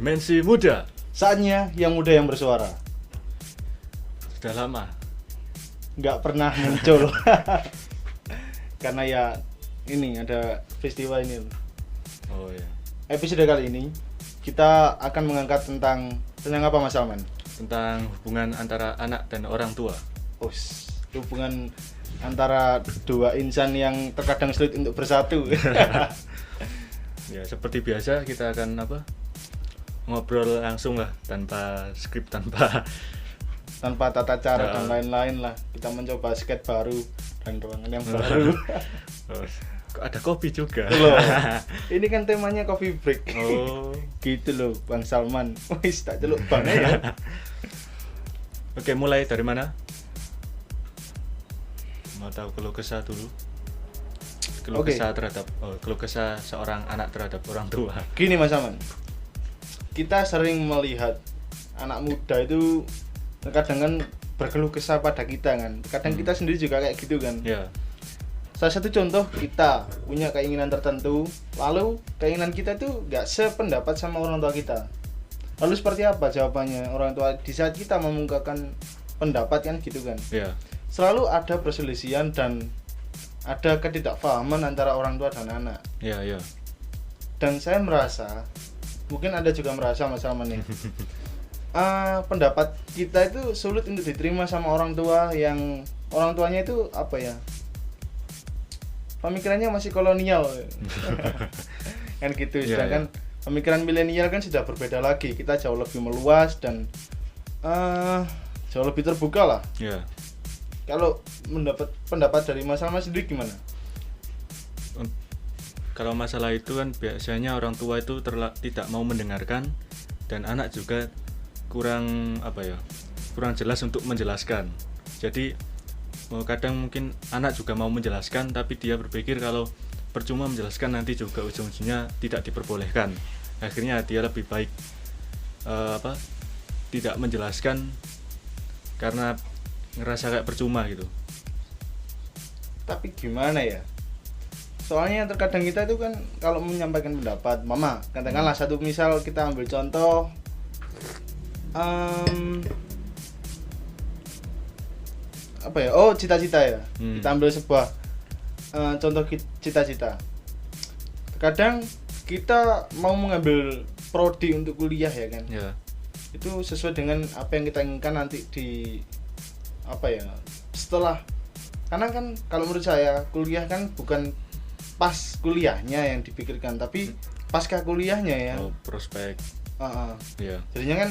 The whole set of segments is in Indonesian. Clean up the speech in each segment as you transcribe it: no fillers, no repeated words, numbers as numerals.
Dimensi Muda. Saatnya yang muda yang bersuara. Sudah lama. Nggak pernah muncul. Karena ya ini ada peristiwa ini. Oh ya. Episode kali ini kita akan mengangkat tentang apa Mas Salman? Tentang hubungan antara anak dan orang tua. Hubungan antara dua insan yang terkadang sulit untuk bersatu. Ya, seperti biasa kita akan ngobrol langsung lah, tanpa skrip, tanpa tata cara dan lain-lain lah. Kita mencoba skate baru dan ruangan yang baru. Kok ada kopi juga? Loh, ini kan temanya coffee break. Oh, gitu loh Bang Salman. Wis tak celuk banget ya. Oke, mulai dari mana? Mau tahu keluh kesah dulu? Keluh kesah seorang anak terhadap orang tua. Gini Mas Salman, kita sering melihat anak muda itu terkadang kan berkeluh kesah pada kita kan. Kadang kita sendiri juga kayak gitu kan. Ya. Salah satu contoh, kita punya keinginan tertentu, lalu keinginan kita tuh gak sependapat sama orang tua kita. Lalu seperti apa jawabannya orang tua di saat kita mengungkapkan pendapat kan gitu kan. Ya. Selalu ada perselisihan dan ada ketidakpahaman antara orang tua dan anak. Ya, ya. Dan saya merasa, mungkin Anda juga merasa Mas Salman nih, pendapat kita itu sulit untuk diterima sama orang tua yang orang tuanya itu apa ya, pemikirannya masih kolonial. Kan gitu. Sedangkan pemikiran milenial kan sudah berbeda lagi. Kita jauh lebih meluas dan jauh lebih terbuka lah. Ya. Kalau mendapat pendapat dari Mas Salman sendiri gimana? Kalau masalah itu kan biasanya orang tua itu tidak mau mendengarkan, dan anak juga kurang jelas untuk menjelaskan. Jadi kadang mungkin anak juga mau menjelaskan, tapi dia berpikir kalau percuma menjelaskan, nanti juga ujung-ujungnya tidak diperbolehkan. Akhirnya dia lebih baik tidak menjelaskan karena ngerasa kayak percuma gitu. Tapi gimana ya? Soalnya terkadang kita itu kan kalau menyampaikan pendapat, mama, katakanlah satu misal kita ambil contoh cita-cita ya. Kita ambil sebuah contoh cita-cita. Terkadang kita mau mengambil prodi untuk kuliah ya kan. Ya. Itu sesuai dengan apa yang kita inginkan nanti di setelah, karena kan kalau menurut saya kuliah kan bukan pas kuliahnya yang dipikirkan, tapi pasca kuliahnya ya. Prospek. Ya. Jadinya kan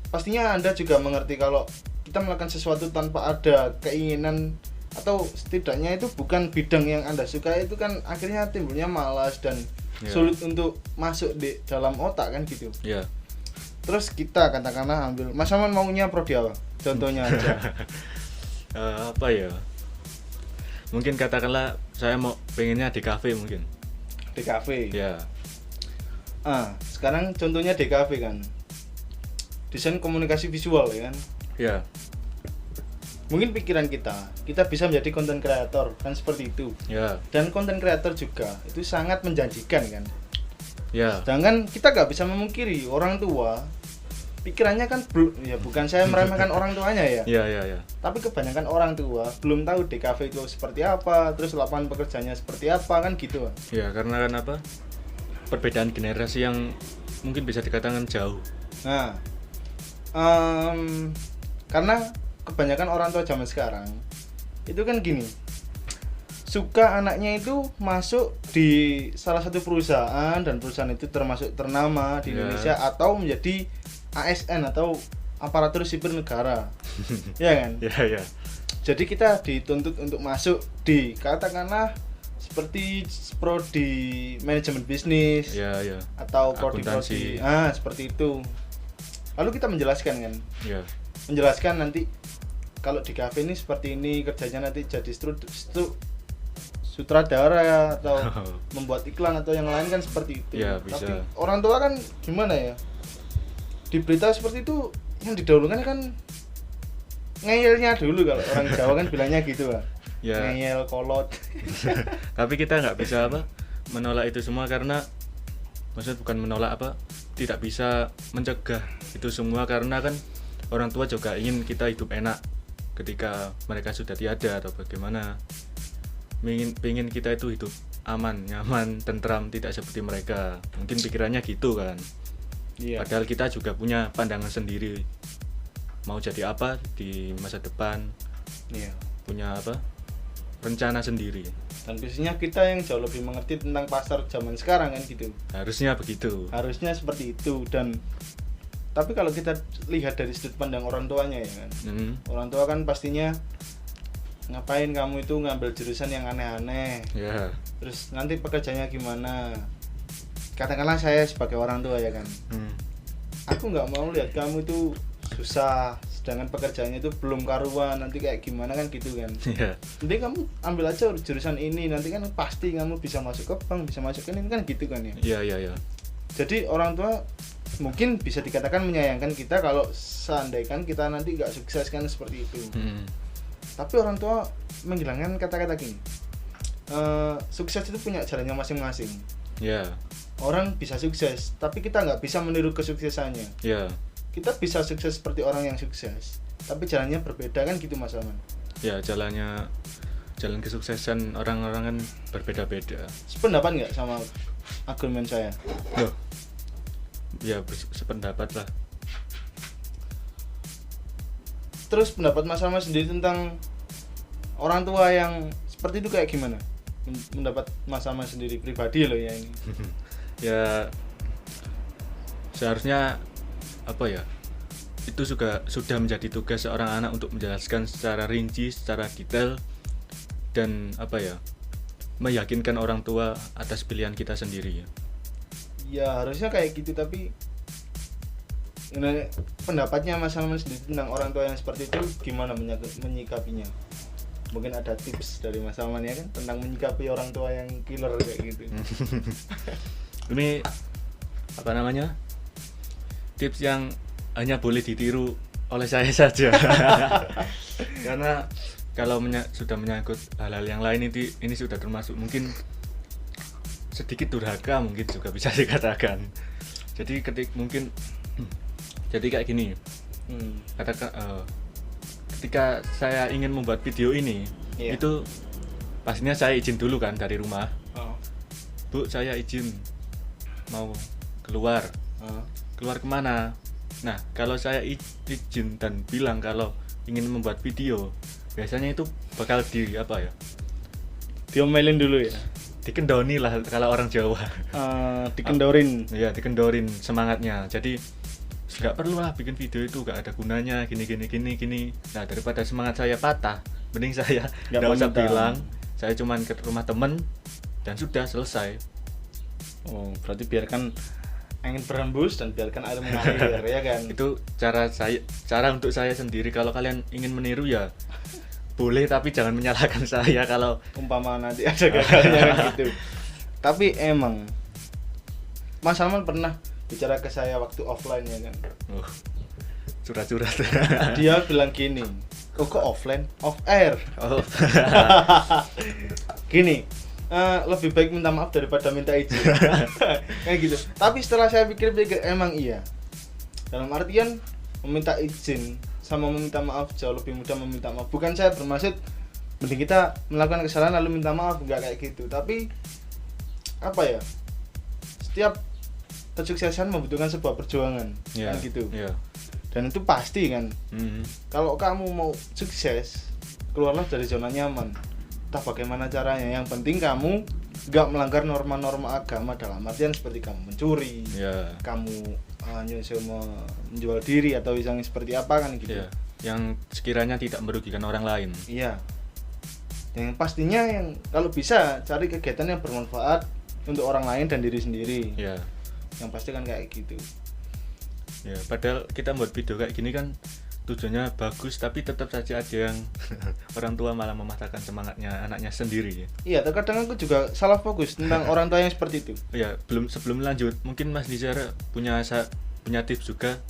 pastinya Anda juga mengerti kalau kita melakukan sesuatu tanpa ada keinginan atau setidaknya itu bukan bidang yang Anda suka, itu kan akhirnya timbulnya malas dan sulit untuk masuk di dalam otak kan gitu. Ya. Terus kita katakanlah ambil, Mas Salman maunya prodi apa? Contohnya aja. Mungkin katakanlah saya pengennya di kafe mungkin. Di kafe. Ya. Sekarang contohnya di kafe kan. Desain komunikasi visual ya kan. Ya. Mungkin pikiran kita bisa menjadi content creator kan, seperti itu. Ya. Dan content creator juga itu sangat menjanjikan kan. Ya. Sedangkan kita gak bisa memungkiri orang tua pikirannya kan bukan saya meremehkan orang tuanya ya. Ya. Tapi kebanyakan orang tua belum tahu DKV itu seperti apa, terus lapangan pekerjaannya seperti apa kan gitu. Ya, karena kan perbedaan generasi yang mungkin bisa dikatakan jauh. Nah, karena kebanyakan orang tua zaman sekarang itu kan gini, suka anaknya itu masuk di salah satu perusahaan, dan perusahaan itu termasuk ternama di Indonesia atau menjadi ASN atau aparatur sipil negara. Ya kan? Ya. Jadi kita dituntut untuk masuk di katakanlah seperti prodi manajemen bisnis. Ya. Atau prodi seperti itu. Lalu kita menjelaskan kan? Ya. Menjelaskan nanti kalau di kafe ini seperti ini, kerjanya nanti jadi sutradara atau membuat iklan atau yang lain kan seperti itu. Ya, bisa. Tapi orang tua kan gimana ya? Di berita seperti itu yang didahulukan kan ngeyelnya dulu, kalau orang Jawa kan bilangnya gitu lah. Ya. Ngeyel, kolot. Tapi kita nggak bisa menolak itu semua, karena maksud bukan menolak tidak bisa mencegah itu semua, karena kan orang tua juga ingin kita hidup enak ketika mereka sudah tiada atau bagaimana. Pengen kita itu hidup aman, nyaman, tentram, tidak seperti mereka. Mungkin pikirannya gitu kan. Iya. Padahal kita juga punya pandangan sendiri mau jadi apa di masa depan, Iya. punya apa rencana sendiri. Dan biasanya kita yang jauh lebih mengerti tentang pasar zaman sekarang kan gitu. Harusnya begitu. Harusnya seperti itu. Dan tapi kalau kita lihat dari sudut pandang orang tuanya ya kan, orang tua kan pastinya ngapain kamu itu ngambil jurusan yang aneh-aneh, Ya. terus nanti pekerjaannya gimana. Katakanlah saya sebagai orang tua ya kan, aku nggak mau lihat kamu itu susah sedangkan pekerjaannya itu belum karuan, nanti kayak gimana kan gitu kan. Ya. Nanti kamu ambil aja jurusan ini, nanti kan pasti kamu bisa masuk ke bank, bisa masuk ke ini kan gitu kan ya. Iya. Jadi orang tua mungkin bisa dikatakan menyayangkan kita kalau seandainya kita nanti nggak sukses kan seperti itu. Tapi orang tua menghilangkan kata-kata gini, sukses itu punya jalannya masing-masing. Ya. Orang bisa sukses, tapi kita nggak bisa meniru kesuksesannya. Ya. Kita bisa sukses seperti orang yang sukses, tapi jalannya berbeda kan gitu Mas Aman. Ya, jalan kesuksesan orang-orang kan berbeda-beda. Sependapat nggak sama argumen saya? Loh. Ya, sependapat lah. Terus pendapat Mas Aman sendiri tentang orang tua yang seperti itu kayak gimana? Mendapat Mas Aman sendiri pribadi loh ya ini. Ya, seharusnya apa ya, itu juga sudah menjadi tugas seorang anak untuk menjelaskan secara rinci, secara detail, dan apa ya, meyakinkan orang tua atas pilihan kita sendiri ya. Ya harusnya kayak gitu, tapi ini pendapatnya Mas Salman sendiri tentang orang tua yang seperti itu gimana menyikapinya? Mungkin ada tips dari Mas Salman ya kan tentang menyikapi orang tua yang killer kayak gitu. Ini apa namanya, tips yang hanya boleh ditiru oleh saya saja. Karena kalau sudah menyangkut hal-hal yang lain ini sudah termasuk mungkin sedikit durhaka, mungkin juga bisa dikatakan. Jadi jadi kayak gini, katakan ketika saya ingin membuat video ini, itu pastinya saya izin dulu kan dari rumah. Bu, saya izin mau keluar. Keluar kemana? Nah, kalau saya izin dan bilang kalau ingin membuat video, biasanya itu bakal diomelin dulu ya, dikendoni lah kalau orang Jawa. Dikendorin. Ya, dikendorin semangatnya. Jadi nggak perlu lah bikin video itu, nggak ada gunanya, gini. Nah, daripada semangat saya patah, mending saya nggak usah bilang, saya cuman ke rumah temen dan sudah selesai. Oh, berarti biarkan angin berhembus dan biarkan air mengalir ya kan. Itu cara untuk saya sendiri. Kalau kalian ingin meniru ya boleh, tapi jangan menyalahkan saya kalau umpama nanti ada gagalnya kan gitu. Tapi emang Mas Salman pernah bicara ke saya waktu offline ya kan. Curhat-curhat. Dia bilang gini, kok offline? Off air. Gini, lebih baik minta maaf daripada minta izin. Kayak gitu. Tapi setelah saya pikir-pikir emang iya. Dalam artian meminta izin sama meminta maaf jauh lebih mudah meminta maaf. Bukan saya bermaksud mending kita melakukan kesalahan lalu minta maaf, enggak kayak gitu. Tapi apa ya? Setiap kesuksesan membutuhkan sebuah perjuangan, kan gitu. Dan itu pasti kan. Kalau kamu mau sukses, keluarlah dari zona nyaman. Entah bagaimana caranya, yang penting kamu nggak melanggar norma-norma agama, dalam artian seperti kamu mencuri, kamu menjual diri atau yang seperti apa kan gitu. Yang sekiranya tidak merugikan orang lain. Iya. Yang pastinya yang kalau bisa cari kegiatan yang bermanfaat untuk orang lain dan diri sendiri. Yang pasti kan kayak gitu. Ya, padahal kita buat video kayak gini kan tujuannya bagus, tapi tetap saja ada yang orang tua malah mematahkan semangatnya anaknya sendiri. Iya, terkadang aku juga salah fokus tentang orang tua yang seperti itu. Ya, sebelum lanjut, mungkin Mas Nizar punya tips juga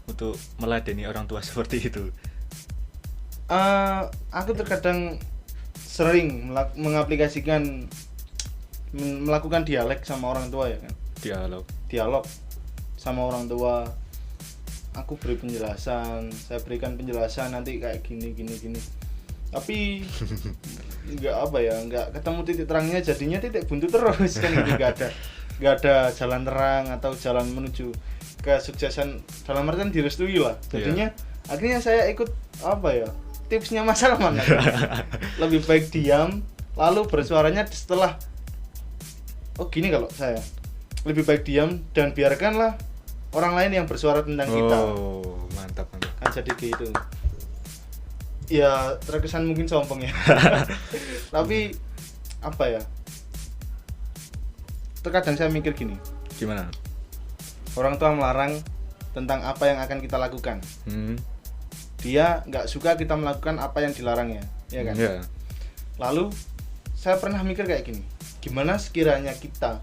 untuk meladeni orang tua seperti itu. Aku terkadang sering mengaplikasikan melakukan dialog sama orang tua ya kan. Dialog. sama orang tua, aku beri penjelasan, saya berikan penjelasan nanti kayak gini tapi nggak ketemu titik terangnya, jadinya titik buntu terus kan gitu. nggak ada jalan terang atau jalan menuju kesuksesan dalam artian direstui lah. Jadinya akhirnya saya ikut tipsnya Mas Salman. Lebih baik diam lalu bersuaranya setelah gini, kalau saya lebih baik diam dan biarkanlah orang lain yang bersuara tentang kita. Mantap Kan jadi gitu. Ya terkesan mungkin sombong ya. Tapi terkadang saya mikir gini, gimana? orang tua melarang tentang apa yang akan kita lakukan. Dia nggak suka kita melakukan apa yang dilarangnya, ya kan? Yeah. Lalu saya pernah mikir kayak gini, gimana sekiranya kita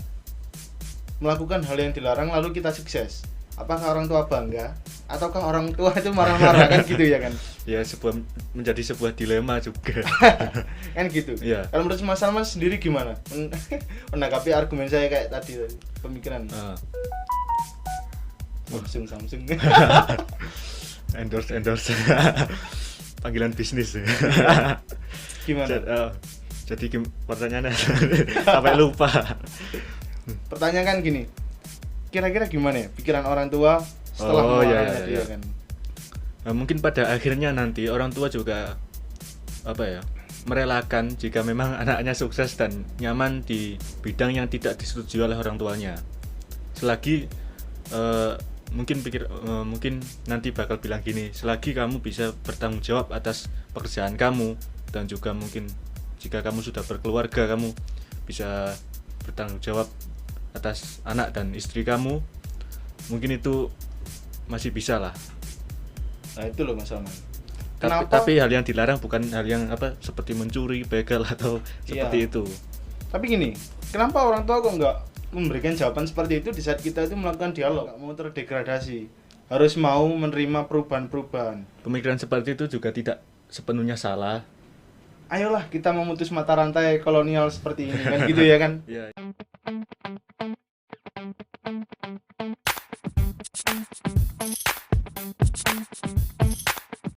melakukan hal yang dilarang lalu kita sukses? Apakah orang tua bangga? Ataukah orang tua itu marah-marah kan gitu ya kan? Ya, menjadi sebuah dilema juga. Kan gitu. Yeah. Kalau menurut Mas Salman sendiri gimana? Menanggapi argumen saya kayak tadi pemikiran. Samsung. endorse. Panggilan bisnis. Gimana? Jadi pertanyaannya sampai lupa. Pertanyaan kan gini, kira-kira gimana ya pikiran orang tua setelah tadi ya kan? Nah, mungkin pada akhirnya nanti orang tua juga merelakan jika memang anaknya sukses dan nyaman di bidang yang tidak disetujui oleh orang tuanya. Selagi mungkin nanti bakal bilang gini, selagi kamu bisa bertanggung jawab atas pekerjaan kamu, dan juga mungkin jika kamu sudah berkeluarga, kamu bisa bertanggung jawab atas anak dan istri kamu, mungkin itu masih bisa lah. Nah itu loh Mas Salman. Tapi hal yang dilarang bukan hal yang seperti mencuri, begal atau seperti itu. Tapi gini, kenapa orang tua kok nggak memberikan jawaban seperti itu di saat kita itu melakukan dialog? Nggak mau terdegradasi, harus mau menerima perubahan-perubahan. Pemikiran seperti itu juga tidak sepenuhnya salah. Ayolah kita memutus mata rantai kolonial seperti ini kan gitu ya kan? Iya.